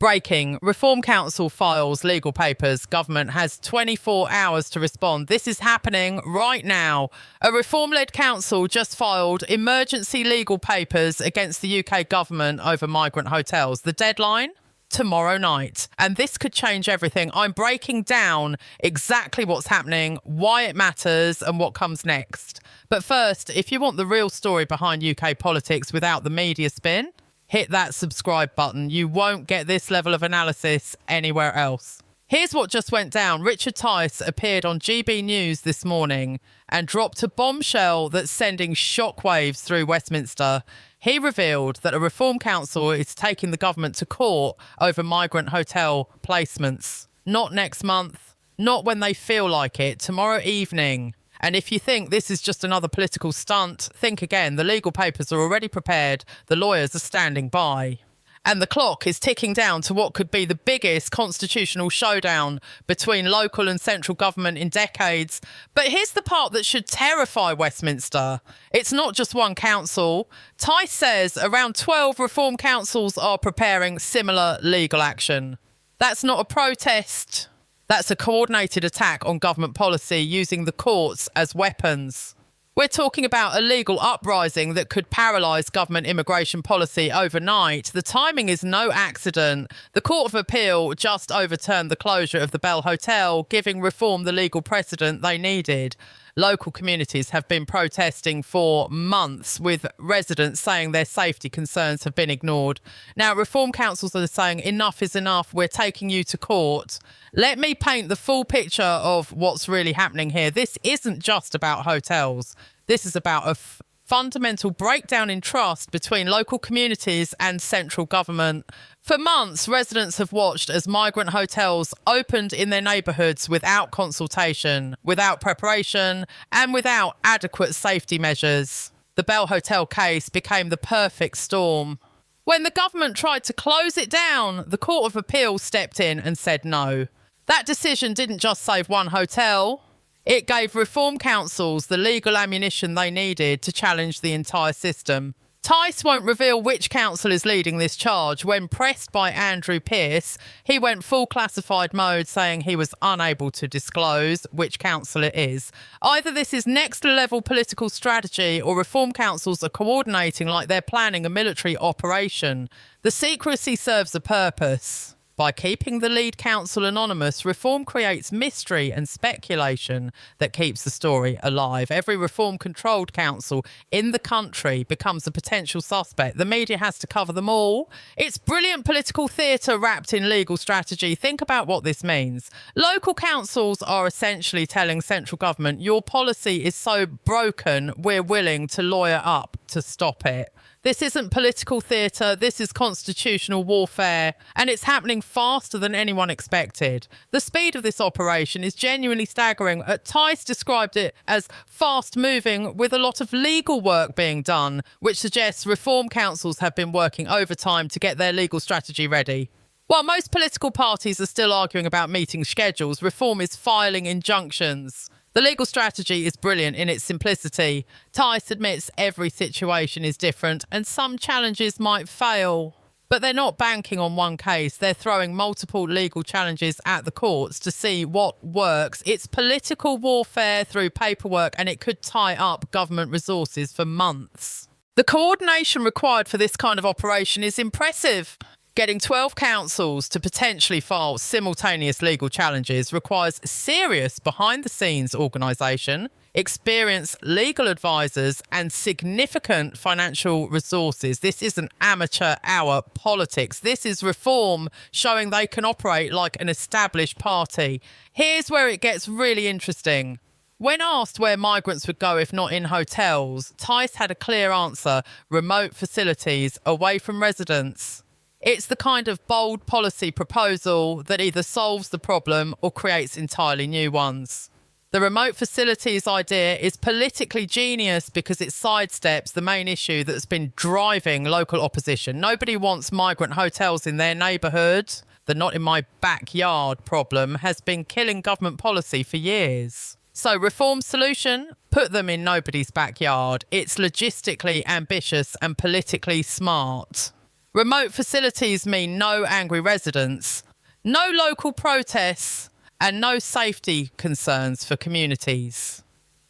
Breaking. Reform Council files legal papers. Government has 24 hours to respond. This is happening right now. A Reform-led council just filed emergency legal papers against the UK government over migrant hotels. The deadline? Tomorrow night. And this could change everything. I'm breaking down exactly what's happening, why it matters, and what comes next. But first, if you want the real story behind UK politics without the media spin, hit that subscribe button. You won't get this level of analysis anywhere else. Here's what just went down. Richard Tice appeared on GB News this morning and dropped a bombshell that's sending shockwaves through Westminster. He revealed that a Reform Council is taking the government to court over migrant hotel placements. Not next month, not when they feel like it, tomorrow evening. And if you think this is just another political stunt, think again. The legal papers are already prepared. The lawyers are standing by. And the clock is ticking down to what could be the biggest constitutional showdown between local and central government in decades. But here's the part that should terrify Westminster. It's not just one council. Tice says around 12 reform councils are preparing similar legal action. That's not a protest. That's a coordinated attack on government policy using the courts as weapons. We're talking about a legal uprising that could paralyse government immigration policy overnight. The timing is no accident. The Court of Appeal just overturned the closure of the Bell Hotel, giving Reform the legal precedent they needed. Local communities have been protesting for months, with residents saying their safety concerns have been ignored. Now, Reform councils are saying enough is enough, we're taking you to court. Let me paint the full picture of what's really happening here. This isn't just about hotels. This is about a fundamental breakdown in trust between local communities and central government. For months, residents have watched as migrant hotels opened in their neighbourhoods without consultation, without preparation, and without adequate safety measures. The Bell Hotel case became the perfect storm. When the government tried to close it down, the Court of Appeal stepped in and said no. That decision didn't just save one hotel. It gave reform councils the legal ammunition they needed to challenge the entire system. Tice won't reveal which council is leading this charge. When pressed by Andrew Pearce, he went full classified mode, saying he was unable to disclose which council it is. Either this is next level political strategy or reform councils are coordinating like they're planning a military operation. The secrecy serves a purpose. By keeping the lead council anonymous, Reform creates mystery and speculation that keeps the story alive. Every Reform-controlled council in the country becomes a potential suspect. The media has to cover them all. It's brilliant political theatre wrapped in legal strategy. Think about what this means. Local councils are essentially telling central government, your policy is so broken, we're willing to lawyer up to stop it. This isn't political theatre, this is constitutional warfare, and it's happening faster than anyone expected. The speed of this operation is genuinely staggering. Tice described it as fast-moving, with a lot of legal work being done, which suggests reform councils have been working overtime to get their legal strategy ready. While most political parties are still arguing about meeting schedules, Reform is filing injunctions. The legal strategy is brilliant in its simplicity. Tice admits every situation is different and some challenges might fail. But they're not banking on one case. They're throwing multiple legal challenges at the courts to see what works. It's political warfare through paperwork, and it could tie up government resources for months. The coordination required for this kind of operation is impressive. Getting 12 councils to potentially file simultaneous legal challenges requires serious behind-the-scenes organisation, experienced legal advisors and significant financial resources. This isn't amateur hour politics. This is Reform showing they can operate like an established party. Here's where it gets really interesting. When asked where migrants would go if not in hotels, Tice had a clear answer: remote facilities away from residents. It's the kind of bold policy proposal that either solves the problem or creates entirely new ones. The remote facilities idea is politically genius because it sidesteps the main issue that's been driving local opposition. Nobody wants migrant hotels in their neighbourhood. The not in my backyard problem has been killing government policy for years. So Reform's solution? Put them in nobody's backyard. It's logistically ambitious and politically smart. Remote facilities mean no angry residents, no local protests, and no safety concerns for communities.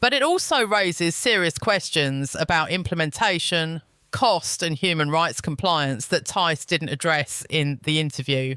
But it also raises serious questions about implementation, cost, and human rights compliance that Tice didn't address in the interview.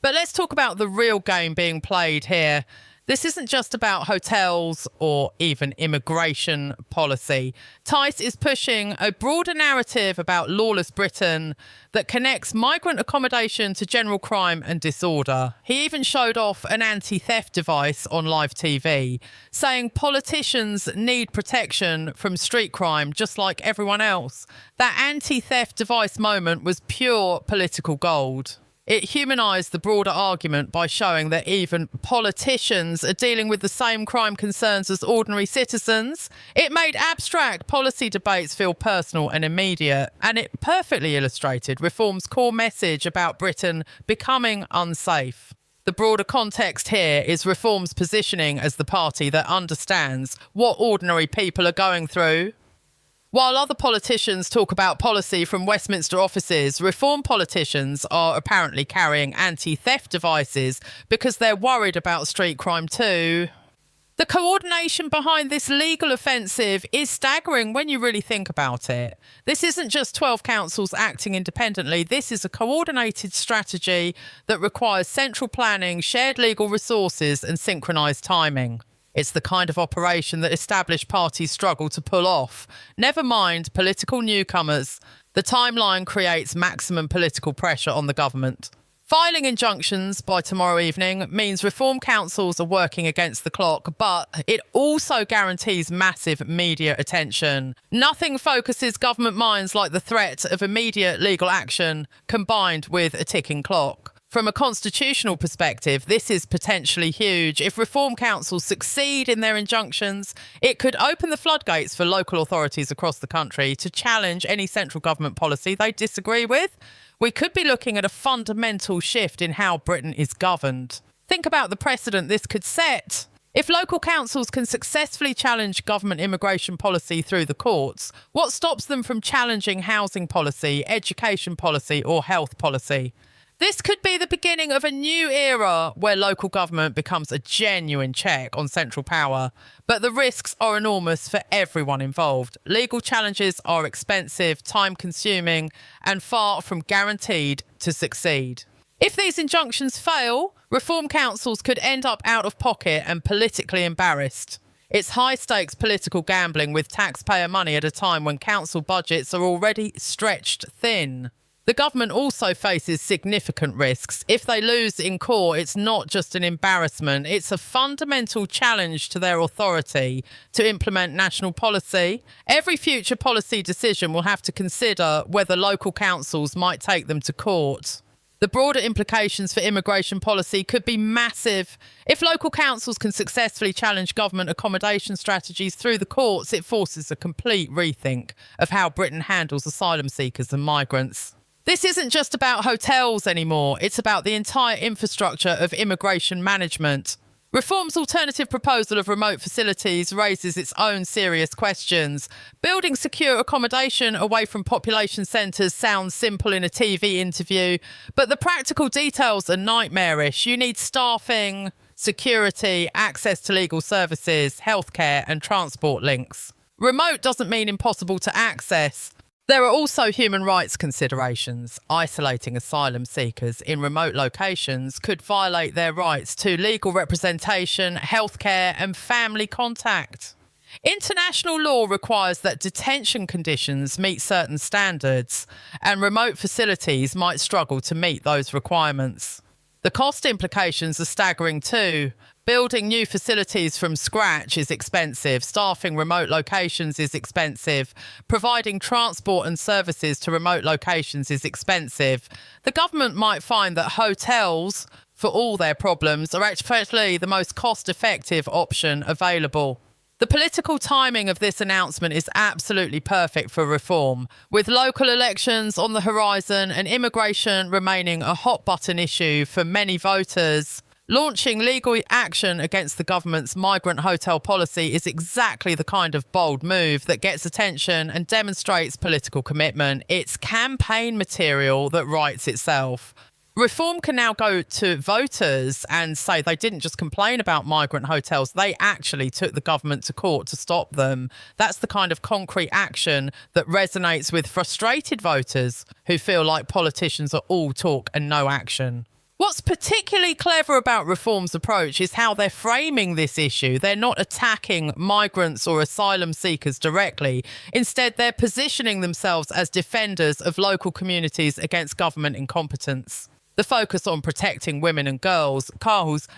But let's talk about the real game being played here. This isn't just about hotels or even immigration policy. Tice is pushing a broader narrative about lawless Britain that connects migrant accommodation to general crime and disorder. He even showed off an anti-theft device on live TV, saying politicians need protection from street crime just like everyone else. That anti-theft device moment was pure political gold. It humanised the broader argument by showing that even politicians are dealing with the same crime concerns as ordinary citizens. It made abstract policy debates feel personal and immediate, and it perfectly illustrated Reform's core message about Britain becoming unsafe. The broader context here is Reform's positioning as the party that understands what ordinary people are going through. While other politicians talk about policy from Westminster offices, Reform politicians are apparently carrying anti-theft devices because they're worried about street crime too. The coordination behind this legal offensive is staggering when you really think about it. This isn't just 12 councils acting independently. This is a coordinated strategy that requires central planning, shared legal resources, and synchronised timing. It's the kind of operation that established parties struggle to pull off. Never mind political newcomers. The timeline creates maximum political pressure on the government. Filing injunctions by tomorrow evening means Reform councils are working against the clock, but it also guarantees massive media attention. Nothing focuses government minds like the threat of immediate legal action combined with a ticking clock. From a constitutional perspective, this is potentially huge. If Reform councils succeed in their injunctions, it could open the floodgates for local authorities across the country to challenge any central government policy they disagree with. We could be looking at a fundamental shift in how Britain is governed. Think about the precedent this could set. If local councils can successfully challenge government immigration policy through the courts, what stops them from challenging housing policy, education policy, or health policy? This could be the beginning of a new era where local government becomes a genuine check on central power. But the risks are enormous for everyone involved. Legal challenges are expensive, time-consuming, and far from guaranteed to succeed. If these injunctions fail, Reform councils could end up out of pocket and politically embarrassed. It's high-stakes political gambling with taxpayer money at a time when council budgets are already stretched thin. The government also faces significant risks. If they lose in court, it's not just an embarrassment, it's a fundamental challenge to their authority to implement national policy. Every future policy decision will have to consider whether local councils might take them to court. The broader implications for immigration policy could be massive. If local councils can successfully challenge government accommodation strategies through the courts, it forces a complete rethink of how Britain handles asylum seekers and migrants. This isn't just about hotels anymore, it's about the entire infrastructure of immigration management. Reform's alternative proposal of remote facilities raises its own serious questions. Building secure accommodation away from population centres sounds simple in a TV interview, but the practical details are nightmarish. You need staffing, security, access to legal services, healthcare, and transport links. Remote doesn't mean impossible to access. There are also human rights considerations. Isolating asylum seekers in remote locations could violate their rights to legal representation, healthcare, and family contact. International law requires that detention conditions meet certain standards, and remote facilities might struggle to meet those requirements. The cost implications are staggering too. Building new facilities from scratch is expensive. Staffing remote locations is expensive. Providing transport and services to remote locations is expensive. The government might find that hotels, for all their problems, are actually the most cost-effective option available. The political timing of this announcement is absolutely perfect for Reform. With local elections on the horizon and immigration remaining a hot-button issue for many voters, Launching legal action against the government's migrant hotel policy is exactly the kind of bold move that gets attention and demonstrates political commitment. It's campaign material that writes itself. Reform can now go to voters and say they didn't just complain about migrant hotels, they actually took the government to court to stop them. That's the kind of concrete action that resonates with frustrated voters who feel like politicians are all talk and no action. What's particularly clever about Reform's approach is how they're framing this issue. They're not attacking migrants or asylum seekers directly. Instead, they're positioning themselves as defenders of local communities against government incompetence. The focus on protecting women and girls,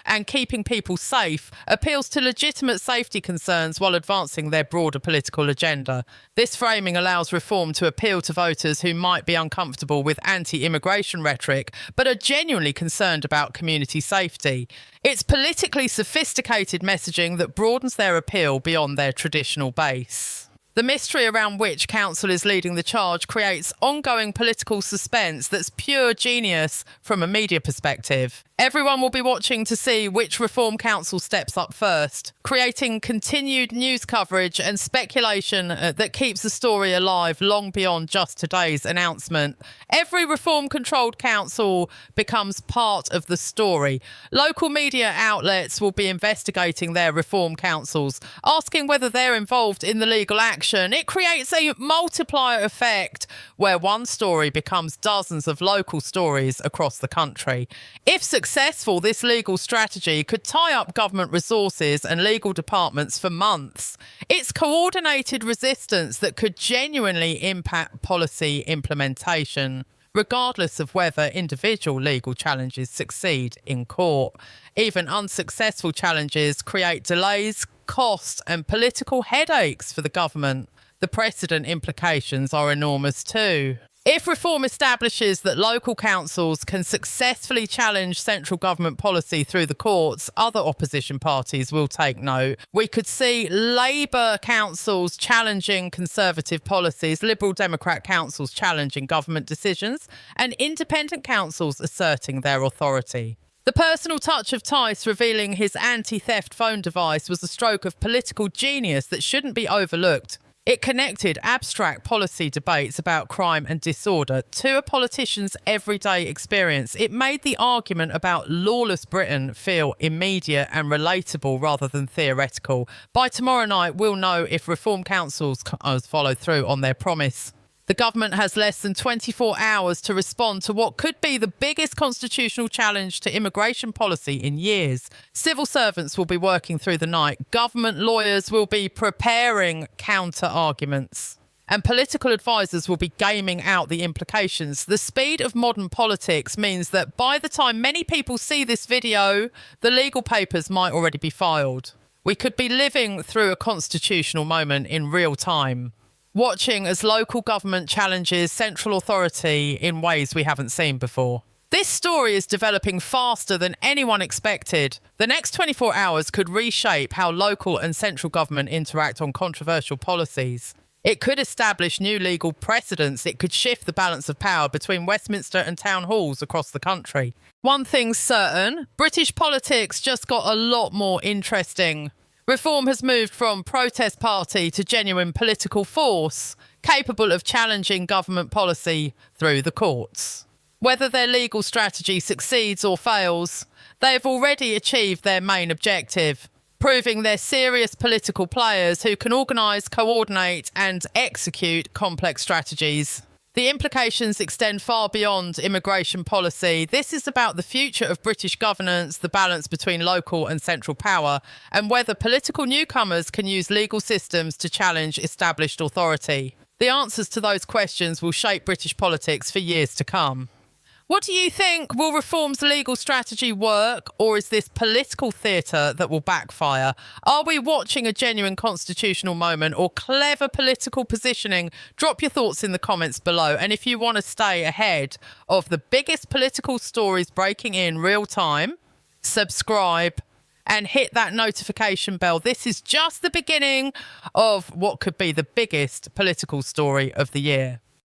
and keeping people safe appeals to legitimate safety concerns while advancing their broader political agenda. This framing allows Reform to appeal to voters who might be uncomfortable with anti-immigration rhetoric, but are genuinely concerned about community safety. It's politically sophisticated messaging that broadens their appeal beyond their traditional base. The mystery around which council is leading the charge creates ongoing political suspense that's pure genius from a media perspective. Everyone will be watching to see which Reform Council steps up first, creating continued news coverage and speculation that keeps the story alive long beyond just today's announcement. Every Reform-controlled council becomes part of the story. Local media outlets will be investigating their Reform councils, asking whether they're involved in the legal action. It creates a multiplier effect where one story becomes dozens of local stories across the country. If successful, this legal strategy could tie up government resources and legal departments for months. It's coordinated resistance that could genuinely impact policy implementation, regardless of whether individual legal challenges succeed in court. Even unsuccessful challenges create delays, costs, and political headaches for the government. The precedent implications are enormous too. If Reform establishes that local councils can successfully challenge central government policy through the courts, other opposition parties will take note. We could see Labour councils challenging Conservative policies, Liberal Democrat councils challenging government decisions, and independent councils asserting their authority. The personal touch of Tice revealing his anti-theft phone device was a stroke of political genius that shouldn't be overlooked. It connected abstract policy debates about crime and disorder to a politician's everyday experience. It made the argument about lawless Britain feel immediate and relatable rather than theoretical. By tomorrow night, we'll know if Reform councils follow through on their promise. The government has less than 24 hours to respond to what could be the biggest constitutional challenge to immigration policy in years. Civil servants will be working through the night. Government lawyers will be preparing counter-arguments. And political advisors will be gaming out the implications. The speed of modern politics means that by the time many people see this video, the legal papers might already be filed. We could be living through a constitutional moment in real time, watching as local government challenges central authority in ways we haven't seen before. This story is developing faster than anyone expected. The next 24 hours could reshape how local and central government interact on controversial policies. It could establish new legal precedents. It could shift the balance of power between Westminster and town halls across the country. One thing's certain, British politics just got a lot more interesting. Reform has moved from protest party to genuine political force, capable of challenging government policy through the courts. Whether their legal strategy succeeds or fails, they have already achieved their main objective, proving they're serious political players who can organise, coordinate and execute complex strategies. The implications extend far beyond immigration policy. This is about the future of British governance, the balance between local and central power, and whether political newcomers can use legal systems to challenge established authority. The answers to those questions will shape British politics for years to come. What do you think? Will Reform's legal strategy work, or is this political theatre that will backfire? Are we watching a genuine constitutional moment or clever political positioning? Drop your thoughts in the comments below. And if you want to stay ahead of the biggest political stories breaking in real time, subscribe and hit that notification bell. This is just the beginning of what could be the biggest political story of the year.